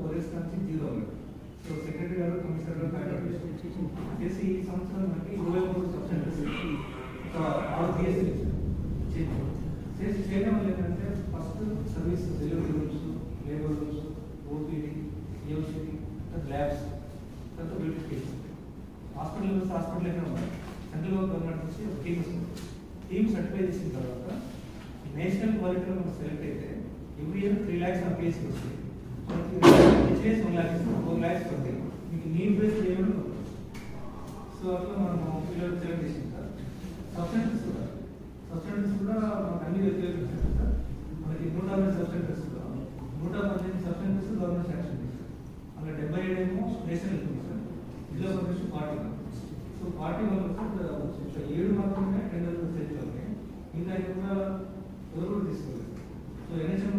కొరేస్ నుంచి 0 అవ్వలేదు. So secretary గారు కమిషనర్ గారు బ్యాకప్ చేసి ఈ సంవత్సరం మనకి 23 సబ్సెంటర్స్ 6 PSలు చేసి చేయడం వల్ల ఏంటంటే first service delivery rooms, labour rooms, OPD, EOCD, labs, తర్వాత బ్యూటిఫికేషన్. హాస్పిటల్ ఎక్కడ ఉన్నాయి సెంట్రల్ గవర్నమెంట్ నుంచి ఒక టీమ్ వస్తుంది. టీమ్ సర్టిఫై చేసిన తర్వాత నేషనల్ క్వాలిటీలో మనం సెలెక్ట్ అయితే ఎవ్రీ ఇయర్ 3 lakhs PSC వస్తుంది. HAS 1 lakh 4 lakhs పడుతుంది. మీకు నీడ్ బేస్డ్ ఏమైనా సో అట్లా మనం పిల్లలు సెలెక్ట్ చేసిన సార్. సబ్సెంటర్స్ కూడా మనకు అన్ని వ్యక్తులు సార్. మనకి 150 సబ్సెంటర్స్ 118 సబ్సెంటర్స్ గవర్నమెంట్ శాంక్షన్ చేస్తారు. అలా 77 ఏమో నేషనల్ ఉంది సార్. జిల్లా పరిషత్ 40. సో 40 వల్ల 7 మాత్రమే టెండర్లు చేతిలో ఉన్నాయి. ఇంకా కూడా ఎవరు కూడా తీసుకోలేదు. So NHM